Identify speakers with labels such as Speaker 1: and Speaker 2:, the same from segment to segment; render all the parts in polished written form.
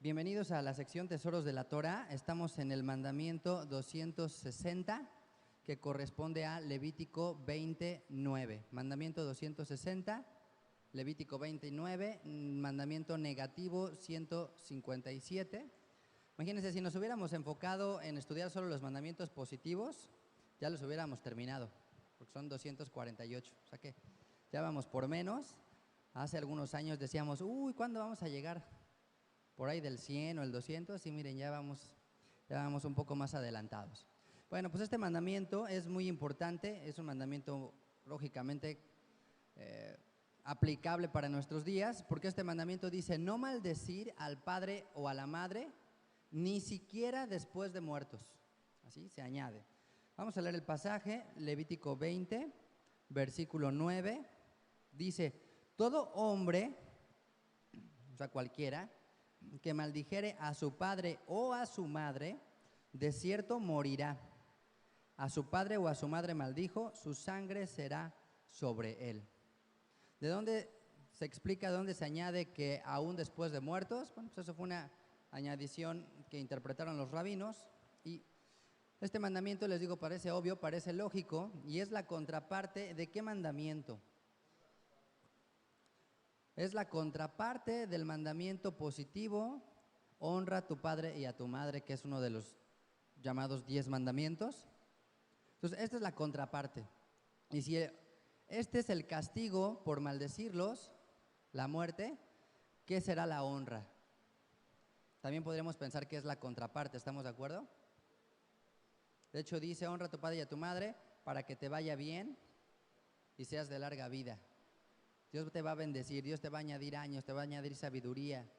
Speaker 1: Bienvenidos a la sección Tesoros de la Torah. Estamos en el mandamiento 260, que corresponde a Levítico 29. Mandamiento 260, Levítico 29, mandamiento negativo 157. Imagínense, si nos hubiéramos enfocado en estudiar solo los mandamientos positivos, ya los hubiéramos terminado, porque son 248. O sea que ya vamos por menos. Hace algunos años decíamos, uy, ¿cuándo vamos a llegar? Por ahí del 100 o el 200, y miren, ya vamos un poco más adelantados. Bueno, pues este mandamiento es muy importante, es un mandamiento lógicamente aplicable para nuestros días, porque este mandamiento dice: no maldecir al padre o a la madre, ni siquiera después de muertos. Así se añade. Vamos a leer el pasaje, Levítico 20, versículo 9, dice: todo hombre, o sea cualquiera, que maldijere a su padre o a su madre, de cierto morirá. A su padre o a su madre maldijo, su sangre será sobre él. ¿De dónde se explica, de dónde se añade que aún después de muertos? Bueno, pues eso fue una añadición que interpretaron los rabinos, y este mandamiento, les digo, parece obvio, parece lógico, y es la contraparte ¿de qué mandamiento? Es la contraparte del mandamiento positivo: honra a tu padre y a tu madre, que es uno de los llamados 10 mandamientos. Entonces, esta es la contraparte. Y si este es el castigo por maldecirlos, la muerte, ¿qué será la honra? También podríamos pensar que es la contraparte, ¿estamos de acuerdo? De hecho dice: honra a tu padre y a tu madre para que te vaya bien y seas de larga vida. Dios te va a bendecir, Dios te va a añadir años, te va a añadir sabiduría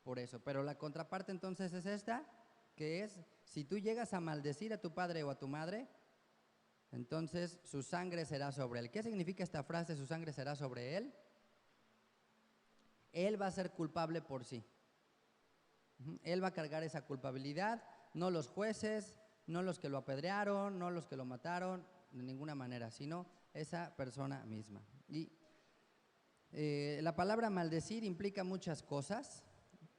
Speaker 1: por eso. Pero la contraparte entonces es esta, que es: si tú llegas a maldecir a tu padre o a tu madre, entonces su sangre será sobre él. ¿Qué significa esta frase, su sangre será sobre él? Él va a ser culpable por sí. Él va a cargar esa culpabilidad, no los jueces, no los que lo apedrearon, no los que lo mataron, de ninguna manera, sino esa persona misma. Y la palabra maldecir implica muchas cosas.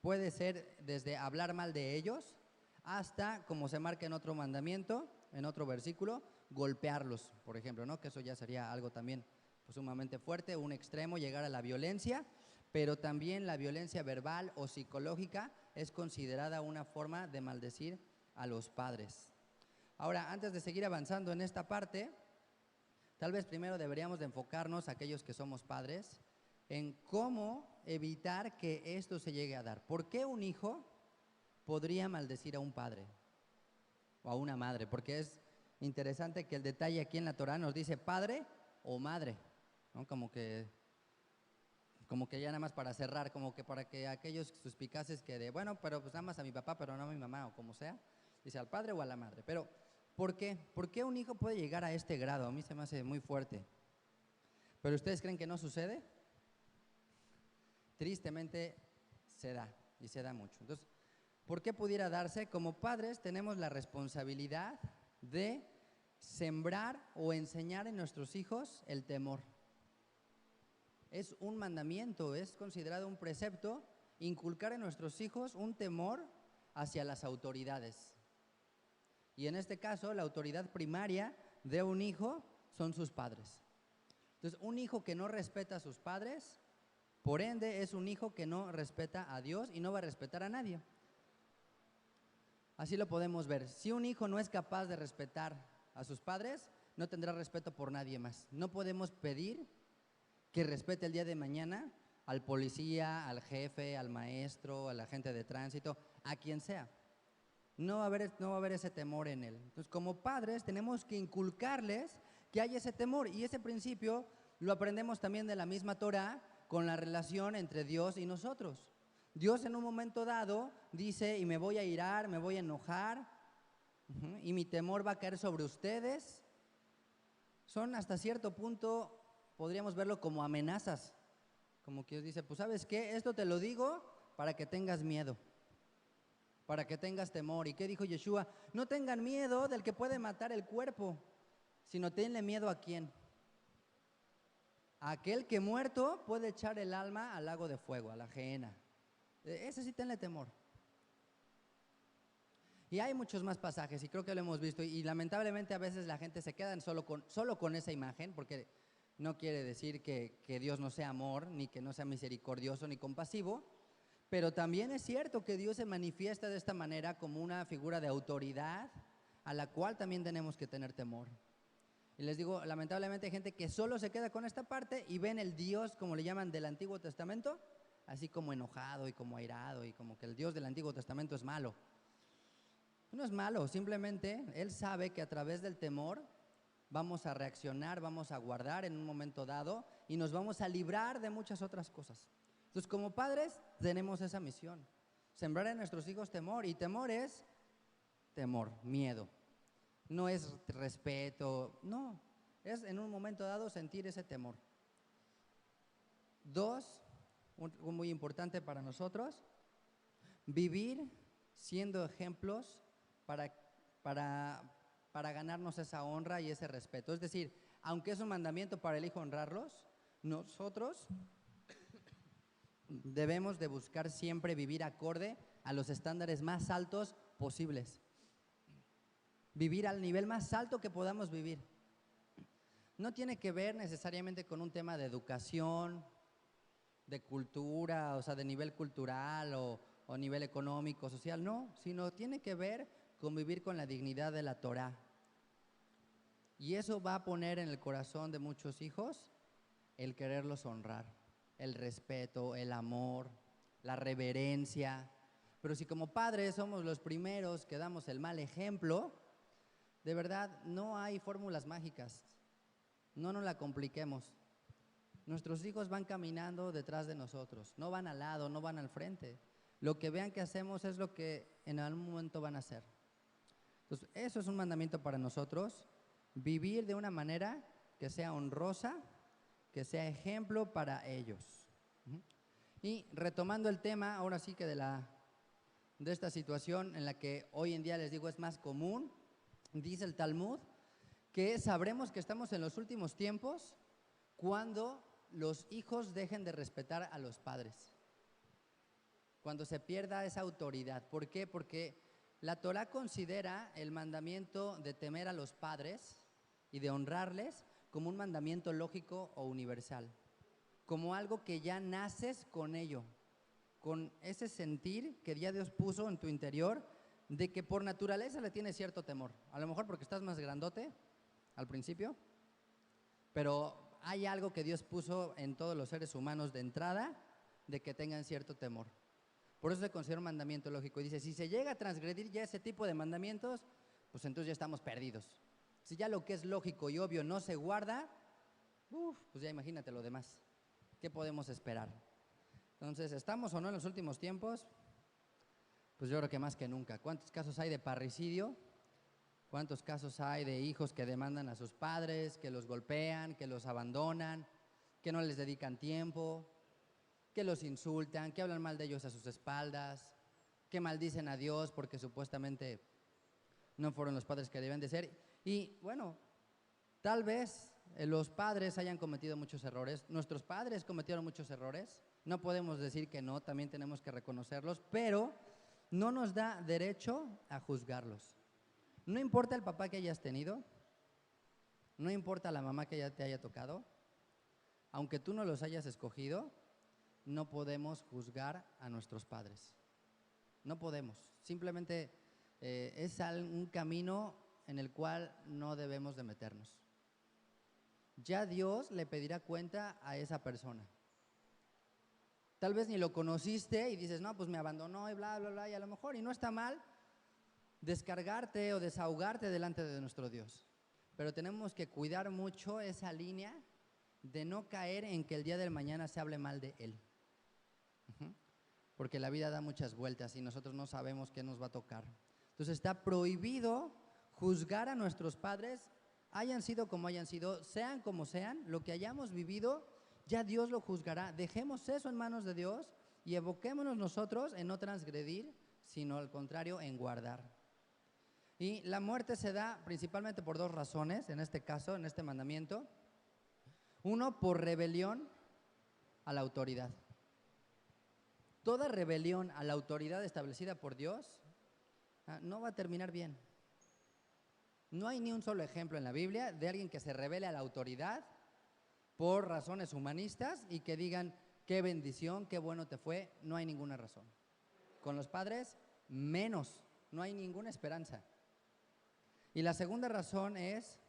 Speaker 1: Puede ser desde hablar mal de ellos hasta, como se marca en otro mandamiento, en otro versículo, golpearlos, por ejemplo, ¿no? Que eso ya sería algo también pues, sumamente fuerte, un extremo, llegar a la violencia. Pero también la violencia verbal o psicológica es considerada una forma de maldecir a los padres. Ahora, antes de seguir avanzando en esta parte, tal vez primero deberíamos de enfocarnos, aquellos que somos padres, en cómo evitar que esto se llegue a dar. ¿Por qué un hijo podría maldecir a un padre o a una madre? Porque es interesante que el detalle aquí en la Torah nos dice padre o madre, ¿no? Como que ya nada más para cerrar, como que para que aquellos suspicaces que de, bueno, pero pues nada más a mi papá, pero no a mi mamá, o como sea, dice al padre o a la madre. Pero, ¿por qué? ¿Por qué un hijo puede llegar a este grado? A mí se me hace muy fuerte. ¿Pero ustedes creen que no sucede? Tristemente se da, y se da mucho. Entonces, ¿por qué pudiera darse? Como padres tenemos la responsabilidad de sembrar o enseñar en nuestros hijos el temor. Es un mandamiento, es considerado un precepto inculcar en nuestros hijos un temor hacia las autoridades. Y en este caso, la autoridad primaria de un hijo son sus padres. Entonces, un hijo que no respeta a sus padres, por ende, es un hijo que no respeta a Dios y no va a respetar a nadie. Así lo podemos ver. Si un hijo no es capaz de respetar a sus padres, no tendrá respeto por nadie más. No podemos pedir que respete el día de mañana al policía, al jefe, al maestro, al agente de tránsito, a quien sea. No va a haber ese temor en él. Entonces, como padres tenemos que inculcarles que hay ese temor, y ese principio lo aprendemos también de la misma Torah con la relación entre Dios y nosotros. Dios en un momento dado dice: y me voy a irar, me voy a enojar, y mi temor va a caer sobre ustedes. Son hasta cierto punto, podríamos verlo como amenazas, como que Dios dice: pues ¿sabes qué? Esto te lo digo para que tengas miedo, para que tengas temor. ¿Y qué dijo Yeshua? No tengan miedo del que puede matar el cuerpo, sino tenle miedo ¿a quién? A aquel que muerto puede echar el alma al lago de fuego, a la gehenna. Ese sí tenle temor. Y hay muchos más pasajes, y creo que lo hemos visto, y lamentablemente a veces la gente se queda solo con esa imagen, porque no quiere decir que Dios no sea amor, ni que no sea misericordioso, ni compasivo, pero también es cierto que Dios se manifiesta de esta manera como una figura de autoridad a la cual también tenemos que tener temor. Y les digo, lamentablemente hay gente que solo se queda con esta parte y ven el Dios, como le llaman, del Antiguo Testamento, así como enojado y como airado y como que el Dios del Antiguo Testamento es malo. No es malo, simplemente Él sabe que a través del temor vamos a reaccionar, vamos a guardar en un momento dado y nos vamos a librar de muchas otras cosas. Entonces, como padres tenemos esa misión, sembrar en nuestros hijos temor, y temor es temor, miedo. No es respeto, no, es en un momento dado sentir ese temor. Dos, algo muy importante para nosotros, vivir siendo ejemplos para ganarnos esa honra y ese respeto. Es decir, aunque es un mandamiento para el hijo honrarlos, nosotros debemos de buscar siempre vivir acorde a los estándares más altos posibles. Vivir al nivel más alto que podamos vivir. No tiene que ver necesariamente con un tema de educación, de cultura, o sea, de nivel cultural o nivel económico, social, no, sino tiene que ver con vivir con la dignidad de la Torá. Y eso va a poner en el corazón de muchos hijos el quererlos honrar, el respeto, el amor, la reverencia. Pero si como padres somos los primeros que damos el mal ejemplo, de verdad no hay fórmulas mágicas, no nos la compliquemos. Nuestros hijos van caminando detrás de nosotros, no van al lado, no van al frente. Lo que vean que hacemos es lo que en algún momento van a hacer. Entonces, eso es un mandamiento para nosotros, vivir de una manera que sea honrosa, que sea ejemplo para ellos. Y retomando el tema, ahora sí que de esta situación en la que hoy en día les digo es más común, dice el Talmud, que sabremos que estamos en los últimos tiempos cuando los hijos dejen de respetar a los padres, cuando se pierda esa autoridad. ¿Por qué? Porque la Torá considera el mandamiento de temer a los padres y de honrarles como un mandamiento lógico o universal, como algo que ya naces con ello, con ese sentir que ya Dios puso en tu interior de que por naturaleza le tienes cierto temor. A lo mejor porque estás más grandote al principio, pero hay algo que Dios puso en todos los seres humanos de entrada de que tengan cierto temor. Por eso se considera un mandamiento lógico. Y dice, si se llega a transgredir ya ese tipo de mandamientos, pues entonces ya estamos perdidos. Si ya lo que es lógico y obvio no se guarda, pues ya imagínate lo demás. ¿Qué podemos esperar? Entonces, ¿estamos o no en los últimos tiempos? Pues yo creo que más que nunca. ¿Cuántos casos hay de parricidio? ¿Cuántos casos hay de hijos que demandan a sus padres, que los golpean, que los abandonan, que no les dedican tiempo, que los insultan, que hablan mal de ellos a sus espaldas, que maldicen a Dios porque supuestamente no fueron los padres que deben de ser? Y bueno, tal vez los padres hayan cometido muchos errores, nuestros padres cometieron muchos errores, no podemos decir que no, también tenemos que reconocerlos, pero no nos da derecho a juzgarlos. No importa el papá que hayas tenido, no importa la mamá que ya te haya tocado, aunque tú no los hayas escogido, no podemos juzgar a nuestros padres. No podemos. Simplemente es un camino en el cual no debemos de meternos. Ya Dios le pedirá cuenta a esa persona. Tal vez ni lo conociste y dices, no, pues me abandonó y bla, bla, bla, y a lo mejor, y no está mal descargarte o desahogarte delante de nuestro Dios. Pero tenemos que cuidar mucho esa línea de no caer en que el día del mañana se hable mal de Él. Porque la vida da muchas vueltas y nosotros no sabemos qué nos va a tocar. Entonces está prohibido juzgar a nuestros padres, hayan sido como hayan sido, sean como sean, lo que hayamos vivido, ya Dios lo juzgará. Dejemos eso en manos de Dios y evoquémonos nosotros en no transgredir, sino al contrario, en guardar. Y la muerte se da principalmente por dos razones, en este caso, en este mandamiento. Uno, por rebelión a la autoridad. Toda rebelión a la autoridad establecida por Dios no va a terminar bien. No hay ni un solo ejemplo en la Biblia de alguien que se revele a la autoridad por razones humanistas y que digan, qué bendición, qué bueno te fue. No hay ninguna razón. Con los padres, menos. No hay ninguna esperanza. Y la segunda razón es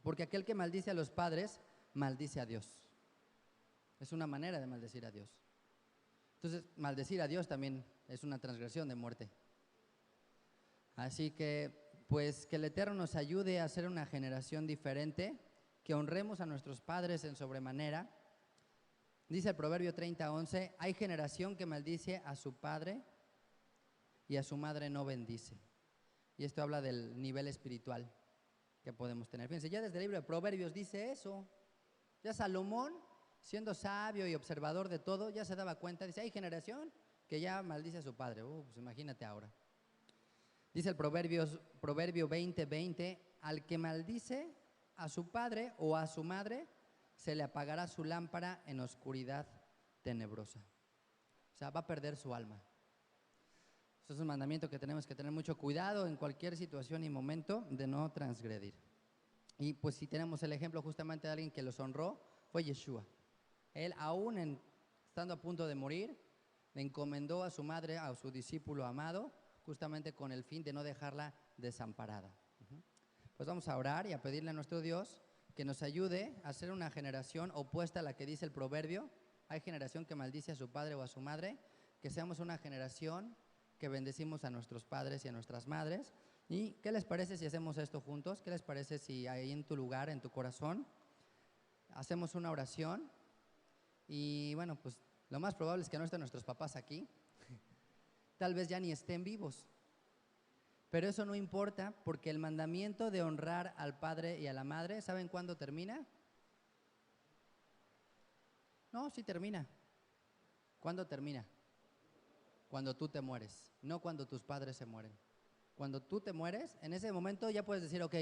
Speaker 1: porque aquel que maldice a los padres, maldice a Dios. Es una manera de maldecir a Dios. Entonces, maldecir a Dios también es una transgresión de muerte. Así que, pues, que el Eterno nos ayude a ser una generación diferente, que honremos a nuestros padres en sobremanera. Dice el Proverbio 30:11, hay generación que maldice a su padre y a su madre no bendice. Y esto habla del nivel espiritual que podemos tener. Fíjense, ya desde el libro de Proverbios dice eso. Ya Salomón, siendo sabio y observador de todo, ya se daba cuenta, dice, hay generación que ya maldice a su padre. Pues imagínate ahora. Dice el Proverbio 20:20, al que maldice a su padre o a su madre, se le apagará su lámpara en oscuridad tenebrosa. O sea, va a perder su alma. Eso es un mandamiento que tenemos que tener mucho cuidado en cualquier situación y momento de no transgredir. Y pues si tenemos el ejemplo justamente de alguien que los honró, fue Yeshua. Él aún estando a punto de morir, le encomendó a su madre, a su discípulo amado, justamente con el fin de no dejarla desamparada. Pues vamos a orar y a pedirle a nuestro Dios que nos ayude a ser una generación opuesta a la que dice el proverbio. Hay generación que maldice a su padre o a su madre, que seamos una generación que bendecimos a nuestros padres y a nuestras madres. ¿Y qué les parece si hacemos esto juntos? ¿Qué les parece si ahí en tu lugar, en tu corazón, hacemos una oración? Y bueno, pues lo más probable es que no estén nuestros papás aquí. Tal vez ya ni estén vivos. Pero eso no importa, porque el mandamiento de honrar al padre y a la madre, ¿saben cuándo termina? No, sí termina. ¿Cuándo termina? Cuando tú te mueres, no cuando tus padres se mueren. Cuando tú te mueres, en ese momento ya puedes decir, ok,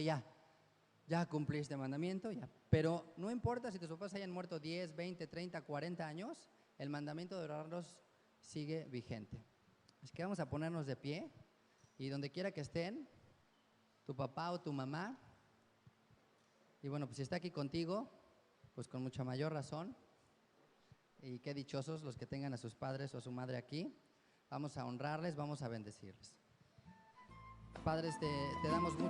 Speaker 1: ya cumplí este mandamiento, ya. Pero no importa si tus papás hayan muerto 10, 20, 30, 40 años, el mandamiento de honrarlos sigue vigente. Así que vamos a ponernos de pie y donde quiera que estén, tu papá o tu mamá, y bueno, pues si está aquí contigo, pues con mucha mayor razón, y qué dichosos los que tengan a sus padres o a su madre aquí. Vamos a honrarles, vamos a bendecirles. Padres, te damos muchas